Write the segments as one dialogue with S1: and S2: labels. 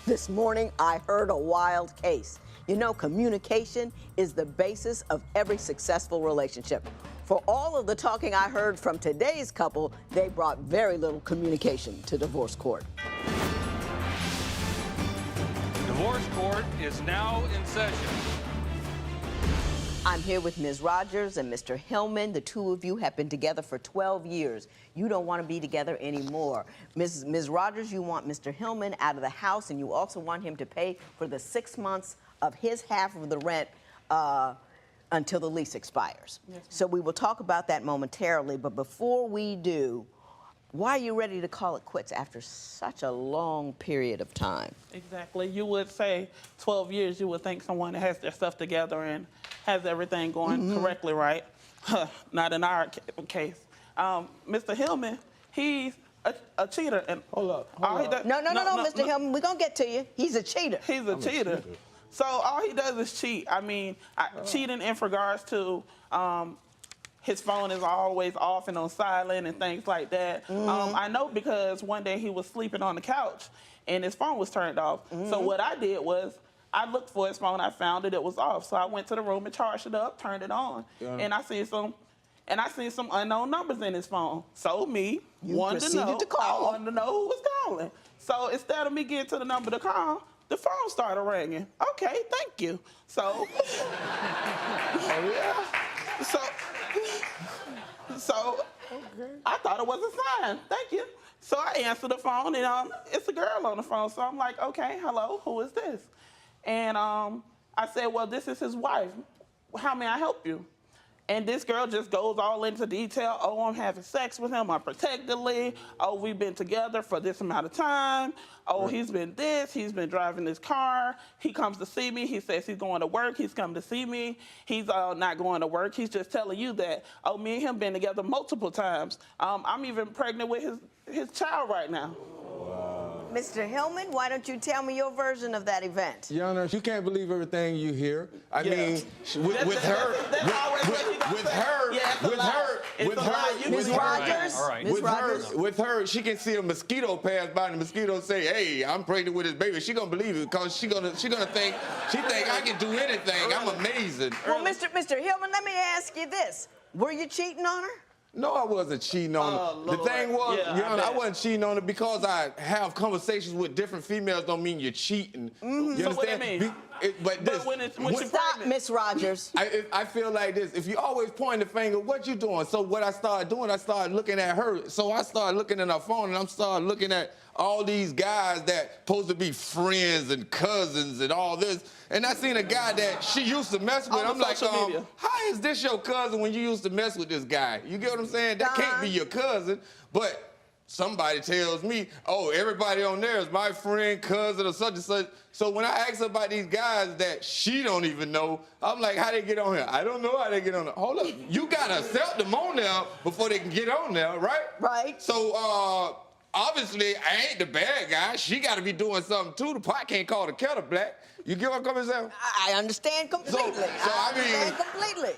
S1: This morning, I heard a wild case. You know, communication is the basis of every successful relationship. For all of the talking I heard from today's couple, they brought very little communication to divorce court.
S2: Divorce court is now in session.
S1: I'm here with Ms. Rogers and Mr. Hillman. The two of you have been together for 12 years. You don't want to be together anymore. Ms. Rogers, you want Mr. Hillman out of the house, and you also want him to pay for the 6 months of his half of the rent until the lease expires. Yes. So we will talk about that momentarily, but before we do, why are you ready to call it quits after such a long period of time?
S3: Exactly. You would say 12 years, you would think someone that has their stuff together and has everything going correctly, right? Not in our case. Mr. Hillman, he's a cheater. And
S4: Hold up.
S1: No, Mr. Hillman, we're going to get to you. He's a cheater.
S3: He's a cheater. So all he does is cheat. I mean, cheating in regards to his phone is always off and on silent and things like that. I know because one day he was sleeping on the couch and his phone was turned off. So what I did was I looked for his phone. I found it was off. So I went to the room and charged it up, turned it on, and I seen some unknown numbers in his phone. So me wanted to know who was calling. So instead of me getting to the number to call, the phone started ringing. Okay, thank you. So, So I thought it was a sign. Thank you. So I answered the phone, and it's a girl on the phone. So I'm like, okay, hello, who is this? And I said, well, this is his wife. How may I help you? And this girl just goes all into detail. Oh, I'm having sex with him unprotectedly. Oh, we've been together for this amount of time. Oh, he's been this. He's been driving this car. He comes to see me. He says he's going to work. He's come to see me. He's not going to work. He's just telling you that, oh, me and him been together multiple times. I'm even pregnant with his child right now.
S1: Mr. Hillman, why don't you tell me your version of that event?
S4: Your Honor, you can't believe everything you hear. I mean, with her, she can see a mosquito pass by and the mosquito say, hey, I'm pregnant with his baby. She gonna believe it because she gonna think I can do anything. I'm amazing.
S1: Well, Mr. Hillman, let me ask you this. Were you cheating on her?
S4: No, I wasn't cheating on her.
S3: Lord.
S4: The thing was, Your Honor, I wasn't cheating on her because I have conversations with different females don't mean you're cheating. You understand?
S3: What that mean?
S1: Stop, Miss Rogers.
S4: I feel like this. If you always point the finger, what you doing? So what I started doing, I started looking at her. So I started looking at her phone, and I started looking at all these guys that supposed to be friends and cousins and all this. And I seen a guy that she used to mess with. I'm like, how is this your cousin when you used to mess with this guy? You get what I'm saying? That can't be your cousin. But somebody tells me, oh, everybody on there is my friend, cousin, or such and such. So when I ask her about these guys that she don't even know, I'm like, how they get on here? I don't know how they get on there. Hold up. You got to accept them on there before they can get on there, right?
S1: Right.
S4: So, obviously, I ain't the bad guy. She got to be doing something, too. The pot can't call the kettle black. You get what I'm coming to say?
S1: I understand completely.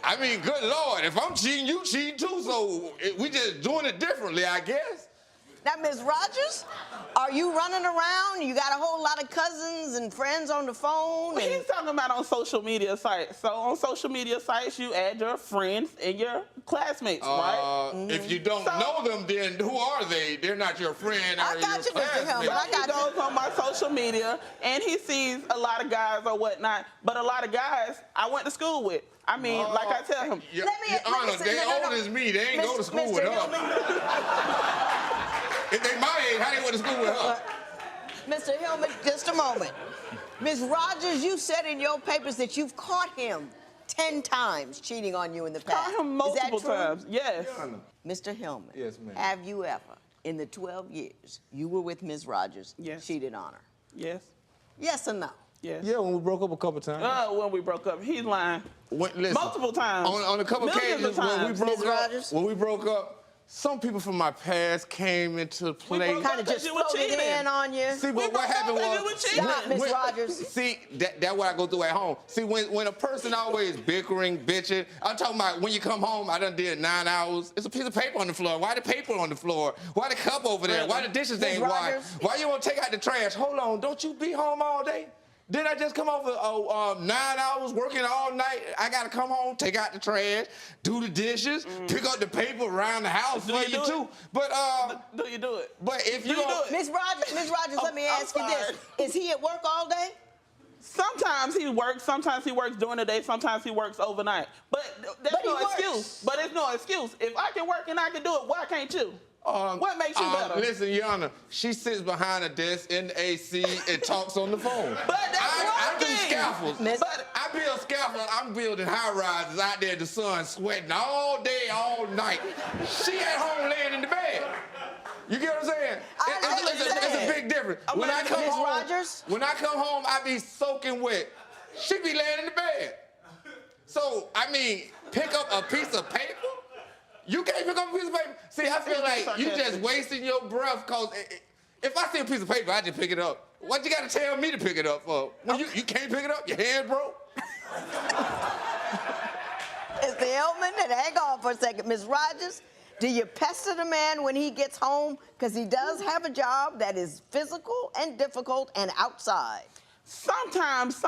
S4: I mean, good Lord, if I'm cheating, you cheating, too. So we just doing it differently, I guess.
S1: Now, Ms. Rogers, are you running around? You got a whole lot of cousins and friends on the phone?
S3: Well, he's talking about on social media sites. So on social media sites, you add your friends and your classmates, right?
S4: If you don't know them, then who are they? They're not your friend or your classmate.
S1: Mr. Hillman.
S3: He goes on my social media, and he sees a lot of guys or whatnot, but a lot of guys I went to school with. I mean, like I tell him.
S4: Your Honor, they old as me. They ain't go to school with her. If they my age, how they went to school with her?
S1: Mr. Hillman, just a moment. Ms. Rogers, you said in your papers that you've caught him 10 times cheating on you in the past.
S3: Caught him multiple times, yes.
S1: Mr. Hillman,
S4: yes, ma'am.
S1: Have you ever, in the 12 years you were with Ms. Rogers, cheated on her?
S3: Yes.
S1: Yes or no?
S3: Yes.
S4: Yeah, when we broke up a couple times.
S3: When we broke up, he's lying.
S4: Listen,
S3: multiple times.
S4: On a couple occasions when we broke up, some people from my past came into play.
S3: broke
S1: Kind of just
S3: You were
S1: floated
S3: cheating.
S1: in on you.
S4: See, but what happened
S3: You were
S4: was,
S3: cheating.
S1: Stop, Miss Rogers.
S4: See, that's what I go through at home. See, when a person always bickering, bitching, I'm talking about when you come home, I done did 9 hours. It's a piece of paper on the floor. Why the paper on the floor? Why the cup over there? Why the dishes
S1: Miss
S4: ain't washed?
S1: Rogers?
S4: Why you want to take out the trash? Hold on, don't you be home all day? Did I just come over 9 hours working all night? I gotta come home, take out the trash, do the dishes, pick up the paper around the house for you too. But
S3: Do you do it?
S4: but if you
S3: Do you
S4: don't,
S3: do it?
S1: Miss Rogers, let me
S3: I'm
S1: ask you this.
S3: sorry.
S1: Is he at work all day?
S3: Sometimes he works during the day, sometimes he works overnight. But that's
S1: But he
S3: no
S1: works.
S3: excuse. But it's no excuse. If I can work and I can do it, why can't you? What makes you better?
S4: Listen, Your Honor, she sits behind a desk in the AC and talks on the phone.
S3: But that's
S4: I do
S3: working.
S4: scaffolds.
S1: Miss-
S3: But
S4: I build scaffolds. I'm building high rises out there in the sun, sweating all day, all night. She at home laying in the bed. You get what I'm saying? It's a big difference. When I come
S1: Miss
S4: home,
S1: Rogers?
S4: when I come home, I be soaking wet. She be laying in the bed. So I mean, pick up a piece of paper. You can't pick up a piece of paper. See, I feel like you just wasting your breath, cause if I see a piece of paper, I just pick it up. What you gotta tell me to pick it up for? When you can't pick it up, your hand broke?
S1: Mr. Hillman, and hang on for a second. Miss Rogers, do you pester the man when he gets home? Because he does have a job that is physical and difficult and outside.
S3: sometimes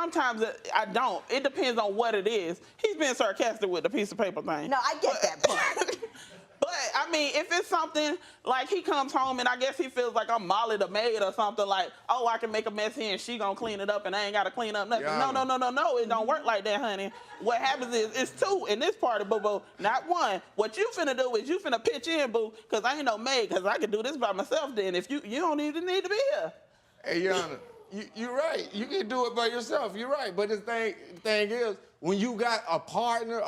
S3: I don't. It depends on what it is. He's being sarcastic with the piece of paper thing.
S1: No, I get that part.
S3: But, I mean, if it's something like he comes home and I guess he feels like I'm Molly the maid or something like, oh, I can make a mess here and she gonna clean it up and I ain't gotta clean up nothing.
S4: Yeah.
S3: No, it don't work like that, honey. What happens is it's two in this party, boo-boo, not one. What you finna do is you finna pitch in, boo, because I ain't no maid, because I can do this by myself then. If you don't even need to be here.
S4: Hey, Your Honor, you're right. You can do it by yourself. You're right. But the thing is, when you got a partner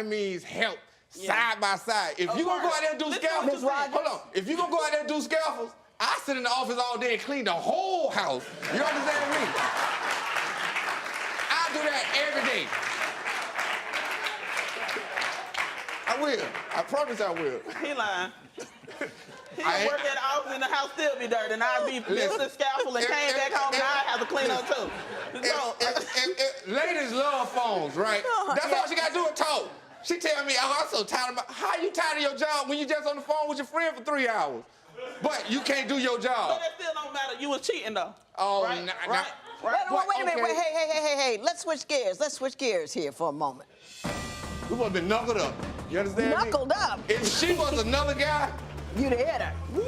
S4: means help. Side by side. If you gonna go out there and do scaffolds, hold on. If you gonna go out there and do scaffolds, I sit in the office all day and clean the whole house. You understand me? I do that every day. I will. I promise I will.
S3: He lying. He
S4: I-
S3: work at the office and the house still be dirty. And I be building the scaffold and came back home and I have to clean up too. So,
S4: Ladies love phones, right? That's all she gotta do is talk. She tell me, oh, I'm so tired of how you tired of your job when you just on the phone with your friend for 3 hours? But you can't do your job.
S3: but that still don't matter. You was cheating though.
S4: Oh,
S3: right?
S4: nah,
S3: right?
S4: nah.
S3: Right?
S1: Wait a minute.
S4: Okay.
S1: Wait, hey. Let's switch gears. Let's switch gears here for a moment.
S4: We would have been knuckled up. You understand me?
S1: Knuckled up?
S4: If she was another guy,
S1: You'd have hit her.
S4: woo!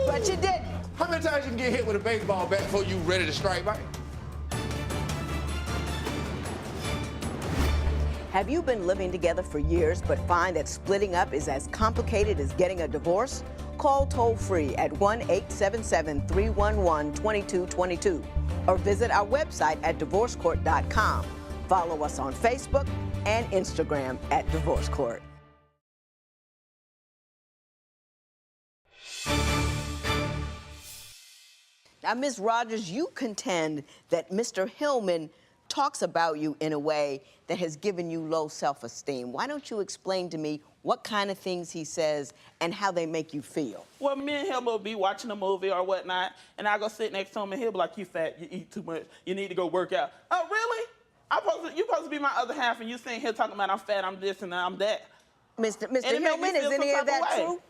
S1: But you didn't.
S4: How many times you can get hit with a baseball bat before you ready to strike back?
S1: Have you been living together for years but find that splitting up is as complicated as getting a divorce? Call toll-free at 1-877-311-2222 or visit our website at divorcecourt.com. Follow us on Facebook and Instagram at Divorce Court. Now, Ms. Rogers, you contend that Mr. Hillman talks about you in a way that has given you low self-esteem. Why don't you explain to me what kind of things he says and how they make you feel?
S3: Well, me and him will be watching a movie or whatnot, and I go sit next to him, and he'll be like, "You fat, you eat too much, you need to go work out." Oh, really? You supposed to be my other half, and you sitting here talking about I'm fat, I'm this, and I'm that.
S1: Mr.
S3: it make me
S1: Hillman, is
S3: feel
S1: any
S3: some
S1: of
S3: type
S1: that
S3: of way.
S1: true?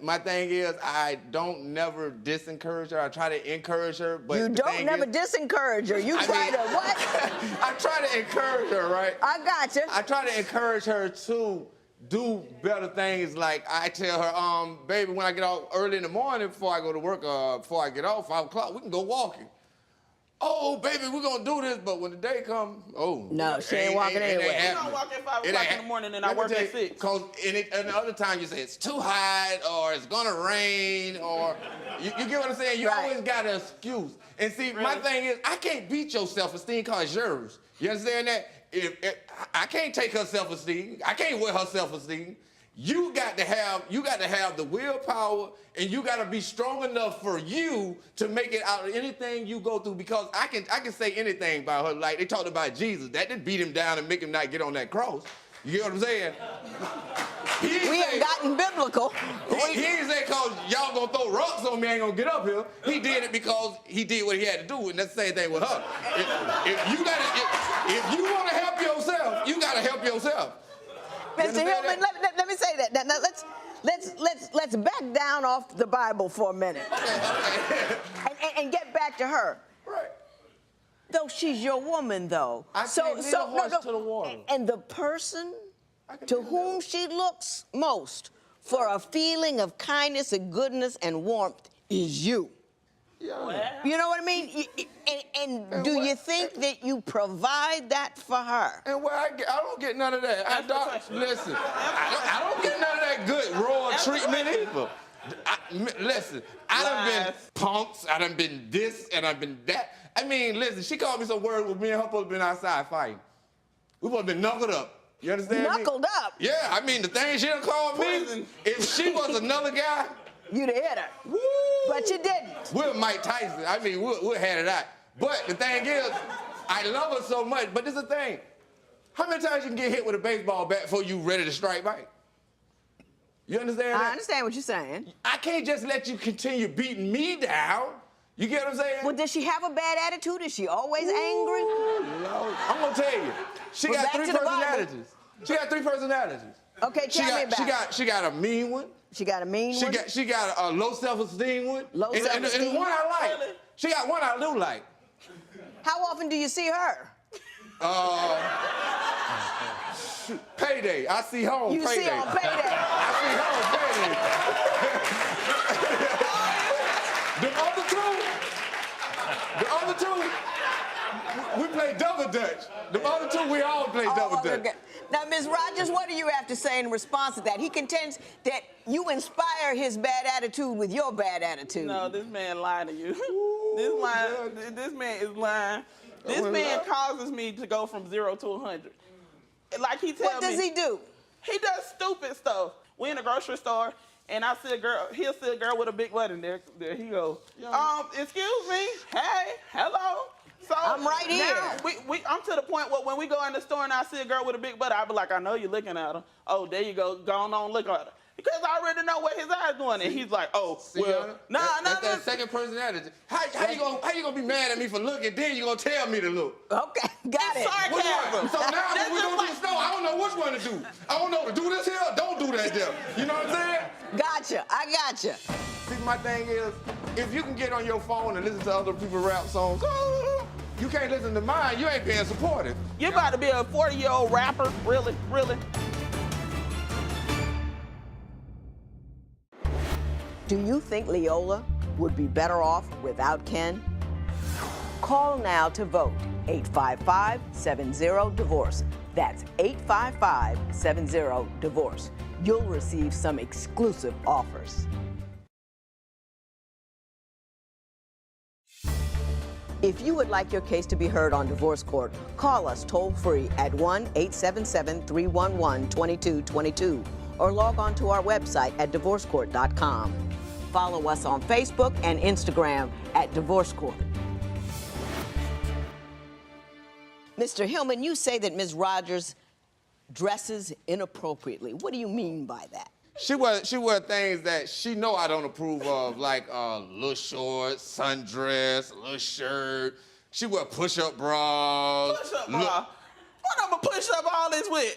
S4: My thing is, I don't never disencourage her. I try to encourage her, but
S1: You
S4: the
S1: don't
S4: thing
S1: never
S4: is,
S1: disencourage her. You try to what?
S4: I try to encourage her, right?
S1: I gotcha.
S4: I try to encourage her to do better things. Like I tell her, baby, when I get out early in the morning before I go to work, before I get off, 5 o'clock, we can go walking. Oh, baby, we're gonna do this, but when the day comes, oh.
S1: No, she ain't walking anywhere.
S3: You don't walk at 5 o'clock in the morning and I work at 6.
S4: Cause and the other time you say it's too hot or it's gonna rain or you get what I'm saying? You
S1: Right.
S4: always got an excuse. And see, my thing is, I can't beat your self-esteem cause it's yours. You understand that? If I can't take her self-esteem, I can't wear her self-esteem. You got to have the willpower, and you got to be strong enough for you to make it out of anything you go through. Because I can say anything about her. Like they talked about Jesus, that didn't beat him down and make him not get on that cross. You get what I'm saying?
S1: We ain't gotten biblical.
S4: He didn't say because y'all gonna throw rocks on me, I ain't gonna get up here. He did it because he did what he had to do, and that's the same thing with her. If you want to help yourself, you gotta help yourself.
S1: Mr. Hillman, let me say that. Now let's back down off the Bible for a minute.
S4: Okay.
S1: and get back to her.
S4: Right.
S1: Though she's your woman, though.
S4: I can't lead a horse to the water.
S1: And the person to whom she looks most for a feeling of kindness and goodness and warmth is you.
S4: Yeah.
S1: You know what I mean? And do you think that you provide that for her?
S4: And where I don't get none of that. Listen, I don't get none of that good royal treatment either. Listen, I done been punks, I done been this, and I've been that. I mean, listen, she called me some words with me and her supposed to been outside fighting. We supposed to be knuckled up. You understand me?
S1: Knuckled up?
S4: Yeah, I mean, the thing she done called me, if she was another guy,
S1: you'd have hit her.
S4: Woo!
S1: But you didn't.
S4: We're Mike Tyson. I mean, we'll have it out. But the thing is, I love her so much, but this is the thing. How many times you can get hit with a baseball bat before you ready to strike back? You understand that?
S1: I understand what you're saying.
S4: I can't just let you continue beating me down. You get what I'm saying?
S1: Well, does she have a bad attitude? Is she always angry?
S4: Lord. I'm gonna tell you. She got three personalities. She got three personalities.
S1: Okay, tell me about it.
S4: She got a mean one.
S1: She got a mean one?
S4: She got a low self-esteem one.
S1: Low self-esteem?
S4: And one I like. Really? She got one I do like.
S1: How often do you see her?
S4: Payday. I see her on
S1: you
S4: payday.
S1: You see her on payday.
S4: I see her on payday. The other two, we play double dutch. The other two, we all play double dutch.
S1: Okay. Now, Ms. Rogers, what do you have to say in response to that? He contends that you inspire his bad attitude with your bad attitude.
S3: No, this man lied to you. This man is lying. This man causes me to go from 0 to 100. Like he tells me.
S1: What does he do?
S3: He does stupid stuff. We in a grocery store, and I see a girl. He'll see a girl with a big butt in there. There he goes. Excuse me. Hey, hello. So
S1: I'm right here.
S3: Now, I'm to the point where when we go in the store and I see a girl with a big butt, I'll be like, I know you're looking at her. Oh, there you go. Go on, look at her. Because I already know what his eyes doing, and he's like, oh, well,
S4: that's that second personality. How you gonna be mad at me for looking? Then you gonna tell me to look?
S1: Okay, got it.
S3: Sarcasm.
S4: So now when we go to the store, I don't know which one to do. I don't know to do this here, or don't do that there. You know what I'm saying?
S1: Gotcha. I gotcha.
S4: See, my thing is, if you can get on your phone and listen to other people's rap songs, you can't listen to mine. You ain't being supportive.
S3: You about to be a 40-year-old rapper? Really? Really?
S1: Do you think Leola would be better off without Ken? Call now to vote. 855-70-DIVORCE. That's 855-70-DIVORCE. You'll receive some exclusive offers. If you would like your case to be heard on divorce court, call us toll-free at 1-877-311-2222 or log on to our website at divorcecourt.com. Follow us on Facebook and Instagram at Divorce Court. Mr. Hillman, you say that Ms. Rogers dresses inappropriately. What do you mean by that?
S4: She wear things that she know I don't approve of, like little shorts, sundress, little shirt. She wear push-up bras.
S3: Push-up bra? What I'm gonna push up all this with?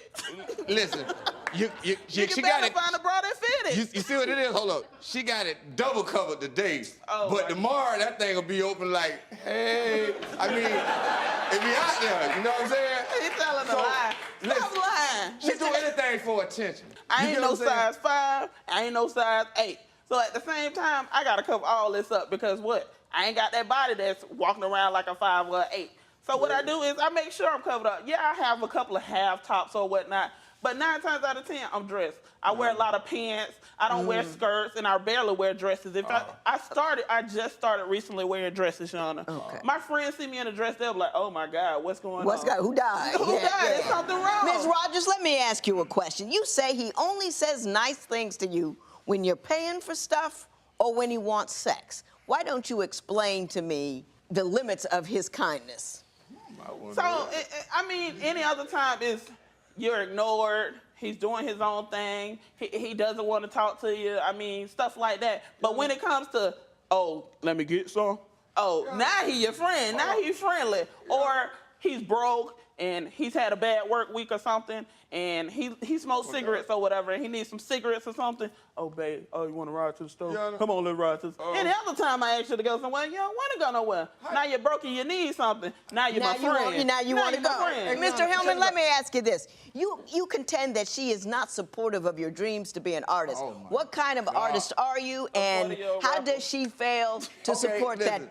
S4: Listen,
S3: you
S4: she got it.
S3: Find a bra that fit it.
S4: You see what it is? Hold up. She got it double covered today.
S3: Oh,
S4: but tomorrow that thing will be open like, hey. I mean, it be out there. You know what I'm saying?
S3: He's telling a lie. Stop lying.
S4: She do anything for attention.
S3: I ain't no size 5. I ain't no size 8. So at the same time, I gotta cover all this up because what? I ain't got that body that's walking around like a 5 or an 8. So what I do is I make sure I'm covered up. Yeah, I have a couple of half tops or whatnot, but 9 times out of 10, I'm dressed. I wear a lot of pants. I don't wear skirts, and I barely wear dresses. In fact, I just started recently wearing dresses, Shauna.
S1: Okay.
S3: My friends see me in a dress, they'll be like, oh my God, what's going on?
S1: Who died?
S3: Who died? There's something wrong.
S1: Ms. Rogers, let me ask you a question. You say he only says nice things to you when you're paying for stuff or when he wants sex. Why don't you explain to me the limits of his kindness?
S3: So, I mean, any other time is you're ignored, he's doing his own thing. He doesn't want to talk to you. I mean, stuff like that. But when it comes to, oh, let me get some. Oh, now he your friend. Now he's friendly. Or he's broke and he's had a bad work week or something, and he smokes cigarettes or whatever, and he needs some cigarettes or something. Oh, babe, oh, you want to ride to the store?
S4: Yeah,
S3: Come on, let's ride to the store. Any other time I ask you to go somewhere, you don't want to go nowhere. Now you're broke and you need something. Now you're my friend.
S1: Now you want to go.
S3: Friend.
S1: Mr. Hillman, let me ask you this. You contend that she is not supportive of your dreams to be an artist.
S4: Oh, my
S1: what kind of artist are you, and how does she fail to support that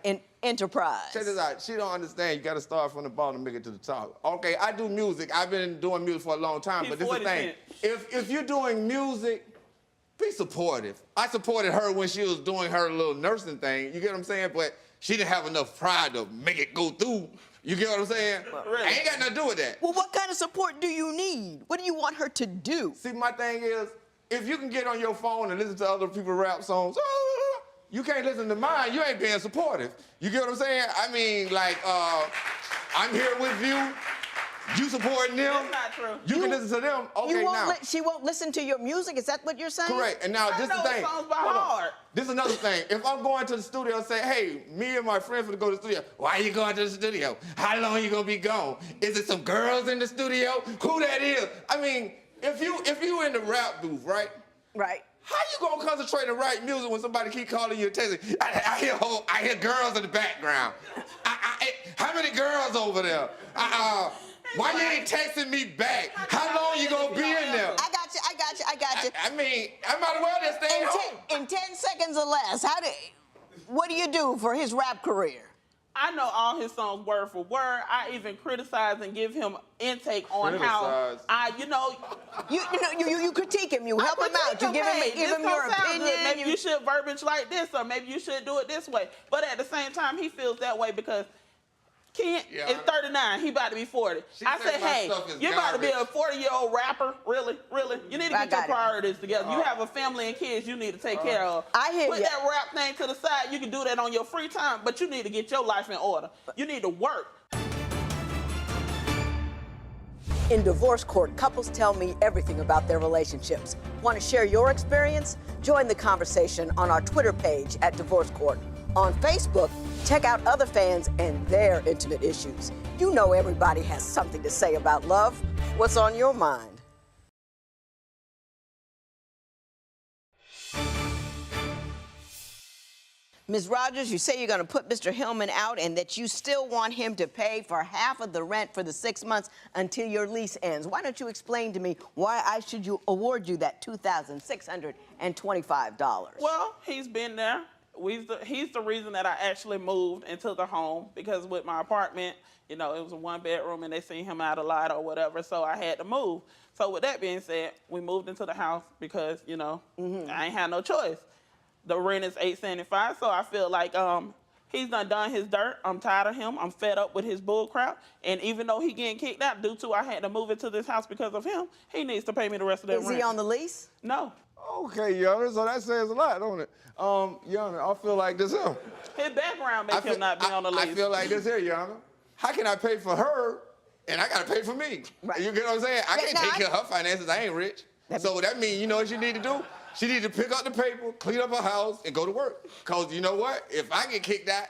S1: enterprise?
S4: Check this out. She don't understand. You got to start from the bottom and make it to the top. Okay, I do music. I've been doing music for a long time, but this is the thing. If you're doing music, be supportive. I supported her when she was doing her little nursing thing. You get what I'm saying? But she didn't have enough pride to make it go through. You get what I'm saying?
S3: Really?
S4: I ain't got nothing to do with that.
S1: Well, what kind of support do you need? What do you want her to do?
S4: See, my thing is, if you can get on your phone and listen to other people's rap songs, you can't listen to mine. You ain't being supportive. You get what I'm saying? I mean, like, I'm here with you. You supporting them.
S3: That's not true.
S4: You can listen to them. Okay, now.
S1: She won't listen to your music? Is that what you're saying?
S4: Correct. And now, this is the thing.
S3: Songs by heart.
S4: This is another thing. If I'm going to the studio and say, hey, me and my friends want to go to the studio, why are you going to the studio? How long you going to be gone? Is it some girls in the studio? Who that is? I mean, if you in the rap booth, right?
S1: Right.
S4: How you gonna concentrate and write music when somebody keep calling you and texting? I hear girls in the background. How many girls over there? Why you ain't texting me back? How long you gonna be in there?
S1: I got you.
S4: I mean, I might as well just stay home.
S1: In 10 seconds or less, what do you do for his rap career?
S3: I know all his songs word for word. I even criticize and give him intake on how
S1: you critique him, you help him out, you give him your opinion.
S3: Maybe you should verbiage like this, or maybe you should do it this way. But at the same time, he feels that way because Kent is 39. He about to be 40. I said, hey, you're about to be a 40-year-old rapper? Really? You need to get your priorities together. You have a family and kids you need to take care of.
S1: I hear you.
S3: Put that rap thing to the side. You can do that on your free time, but you need to get your life in order. You need to work.
S1: In divorce court, couples tell me everything about their relationships. Want to share your experience? Join the conversation on our Twitter page at Divorce Court. On Facebook, check out other fans and their intimate issues. You know everybody has something to say about love. What's on your mind? Ms. Rogers, you say you're going to put Mr. Hillman out and that you still want him to pay for half of the rent for the 6 months until your lease ends. Why don't you explain to me why I should award you that $2,625?
S3: Well, he's been there. He's the reason that I actually moved into the home, because with my apartment, it was a one-bedroom and they seen him out a lot or whatever, so I had to move. So with that being said, we moved into the house because, I ain't had no choice. The rent is $875, so I feel like he's done his dirt. I'm tired of him. I'm fed up with his bull crap. And even though he getting kicked out due to I had to move into this house because of him, he needs to pay me the rest of that rent.
S1: Is he on the lease?
S3: No.
S4: Okay, Yana, so that says a lot, don't it? Yana, I feel like this here.
S3: His background makes him not be on the lease.
S4: I feel like this here, Yana. How can I pay for her and I gotta pay for me? Right. You get what I'm saying? I can't take care of her finances. I ain't rich. So that means, you know what you need to do? She need to pick up the paper, clean up her house, and go to work. Cause you know what? If I get kicked out,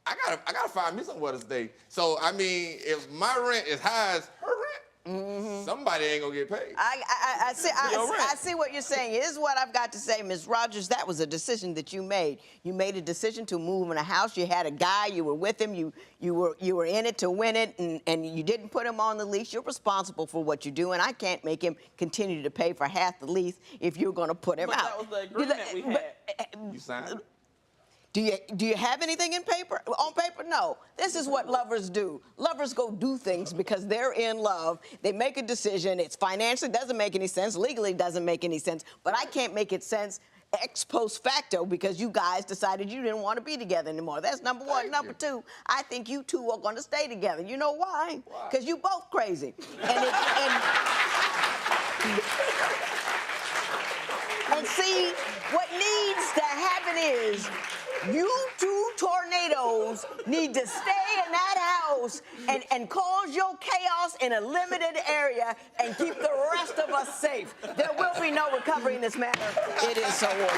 S4: I gotta find me somewhere to stay. So I mean, if my rent is high as her rent, somebody ain't gonna get paid.
S1: I see what you're saying. Here's what I've got to say, Ms. Rogers. That was a decision that you made. You made a decision to move in a house. You had a guy. You were with him. You were in it to win it, and you didn't put him on the lease. You're responsible for what you do, and I can't make him continue to pay for half the lease if you're going to put him out.
S3: That was the agreement we had.
S4: You signed it?
S1: Do you have anything on paper? No. This is what lovers do. Lovers go do things because they're in love. They make a decision. It's financially doesn't make any sense. Legally doesn't make any sense. But I can't make it sense ex post facto because you guys decided you didn't want to be together anymore. That's number one. Number two, I think you two are going to stay together. You know why? Because you both crazy. And see, what needs to happen is you two tornado tornadoes need to stay in that house and cause your chaos in a limited area and keep the rest of us safe. There will be no recovery in this matter. It is so ordered.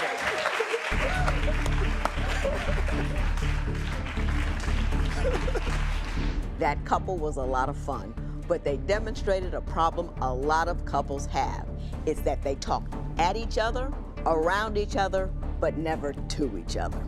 S1: That couple was a lot of fun, but they demonstrated a problem a lot of couples have. It's that they talk at each other, around each other, but never to each other.